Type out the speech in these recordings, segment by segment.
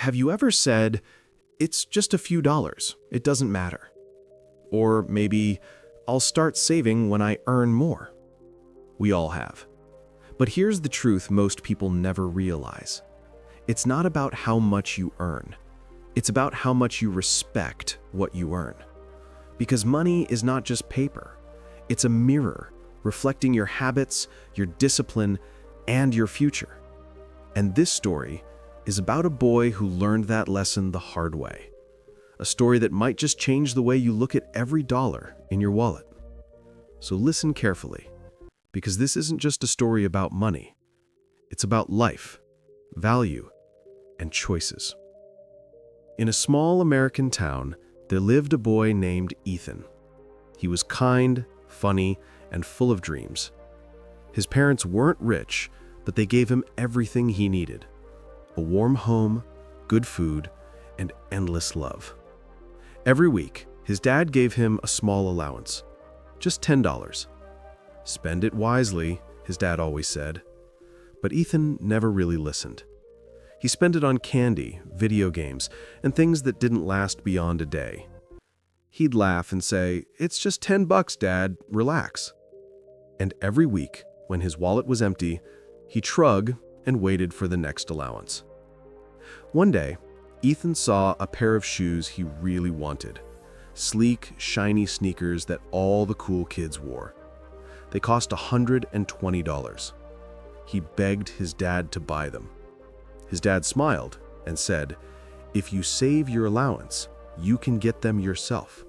Have you ever said, "It's just a few dollars, it doesn't matter"? Or maybe, "I'll start saving when I earn more"? We all have. But here's the truth most people never realize. It's not about how much you earn. It's about how much you respect what you earn. Because money is not just paper. It's a mirror reflecting your habits, your discipline, and your future. And this story is about a boy who learned that lesson the hard way. A story that might just change the way you look at every dollar in your wallet. So listen carefully, because this isn't just a story about money. It's about life, value, and choices. In a small American town, there lived a boy named Ethan. He was kind, funny, and full of dreams. His parents weren't rich, but they gave him everything he needed: a warm home, good food, and endless love. Every week, his dad gave him a small allowance, just $10. "Spend it wisely," his dad always said. But Ethan never really listened. He spent it on candy, video games, and things that didn't last beyond a day. He'd laugh and say, "It's just $10, Dad, relax." And every week, when his wallet was empty, he'd shrug and waited for the next allowance. One day, Ethan saw a pair of shoes he really wanted. Sleek, shiny sneakers that all the cool kids wore. They cost $120. He begged his dad to buy them. His dad smiled and said, "If you save your allowance, you can get them yourself."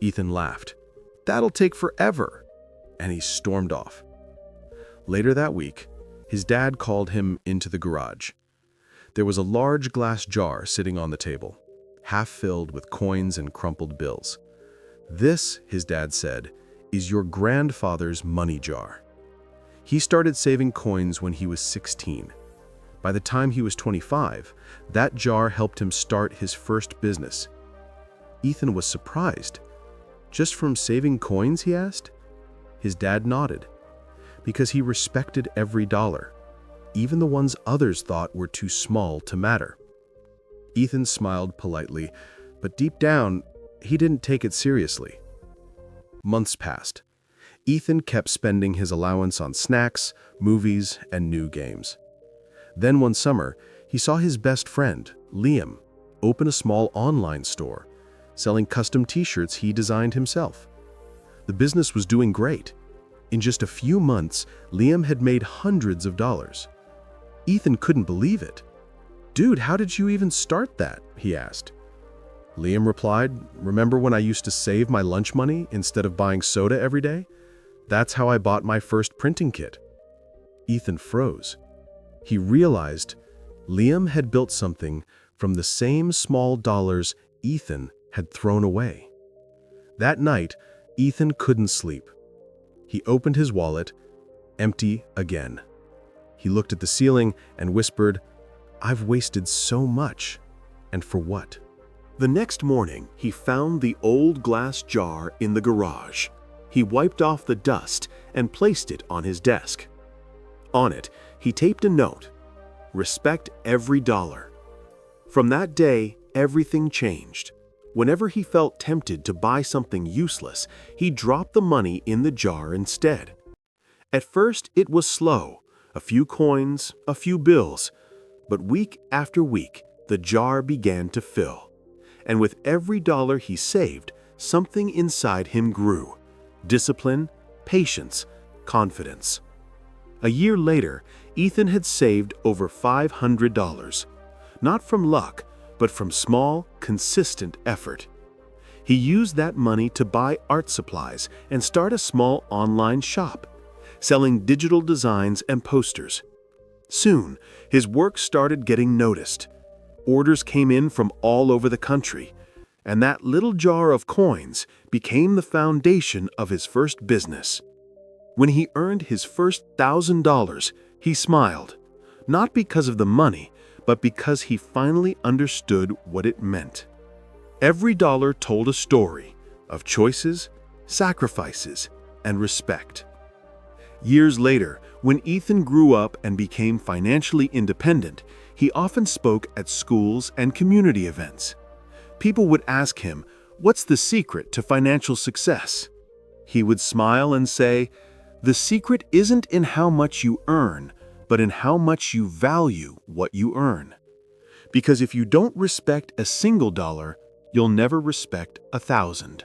Ethan laughed. "That'll take forever," and he stormed off. Later that week, his dad called him into the garage. There was a large glass jar sitting on the table, half filled with coins and crumpled bills. "This," his dad said, "is your grandfather's money jar. He started saving coins when he was 16. By the time he was 25, that jar helped him start his first business." Ethan was surprised. "Just from saving coins?" he asked. His dad nodded. Because he respected every dollar, even the ones others thought were too small to matter. Ethan smiled politely, but deep down, he didn't take it seriously. Months passed. Ethan kept spending his allowance on snacks, movies, and new games. Then one summer, he saw his best friend, Liam, open a small online store, selling custom t-shirts he designed himself. The business was doing great. In just a few months, Liam had made hundreds of dollars. Ethan couldn't believe it. "Dude, how did you even start that?" he asked. Liam replied, "Remember when I used to save my lunch money instead of buying soda every day? That's how I bought my first printing kit." Ethan froze. He realized Liam had built something from the same small dollars Ethan had thrown away. That night, Ethan couldn't sleep. He opened his wallet, empty again. He looked at the ceiling and whispered, "I've wasted so much, and for what?" The next morning, he found the old glass jar in the garage. He wiped off the dust and placed it on his desk. On it, he taped a note: "Respect every dollar." From that day, everything changed. Whenever he felt tempted to buy something useless, he dropped the money in the jar instead. At first, it was slow, a few coins, a few bills, but week after week, the jar began to fill. And with every dollar he saved, something inside him grew: discipline, patience, confidence. A year later, Ethan had saved over $500, not from luck, but from small, consistent effort. He used that money to buy art supplies and start a small online shop, selling digital designs and posters. Soon, his work started getting noticed. Orders came in from all over the country, and that little jar of coins became the foundation of his first business. When he earned his first $1,000, he smiled, not because of the money, but because he finally understood what it meant. Every dollar told a story of choices, sacrifices, and respect. Years later, when Ethan grew up and became financially independent, He often spoke at schools and community events. People would ask him, "What's the secret to financial success?" He would smile and say, "The secret isn't in how much you earn, but in how much you value what you earn. Because if you don't respect a single dollar, you'll never respect 1,000.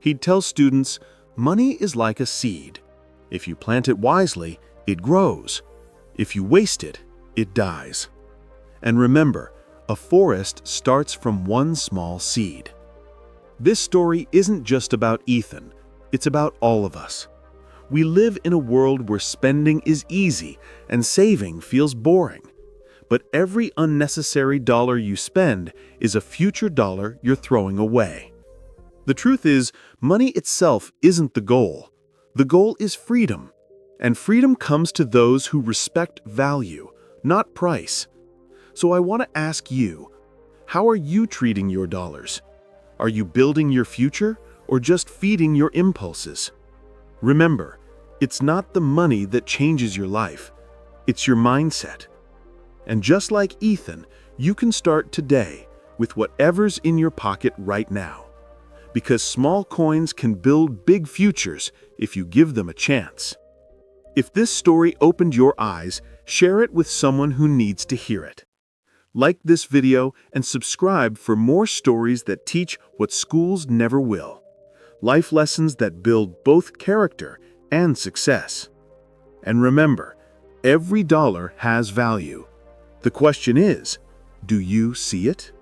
He'd tell students, "Money is like a seed. If you plant it wisely, it grows. If you waste it, it dies." And remember, a forest starts from one small seed. This story isn't just about Ethan, it's about all of us. We live in a world where spending is easy and saving feels boring. But every unnecessary dollar you spend is a future dollar you're throwing away. The truth is, money itself isn't the goal. The goal is freedom. And freedom comes to those who respect value, not price. So I want to ask you, how are you treating your dollars? Are you building your future or just feeding your impulses? Remember, it's not the money that changes your life. It's your mindset. And just like Ethan, you can start today with whatever's in your pocket right now. Because small coins can build big futures if you give them a chance. If this story opened your eyes, share it with someone who needs to hear it. Like this video and subscribe for more stories that teach what schools never will. Life lessons that build both character and success. And remember, every dollar has value. The question is, do you see it?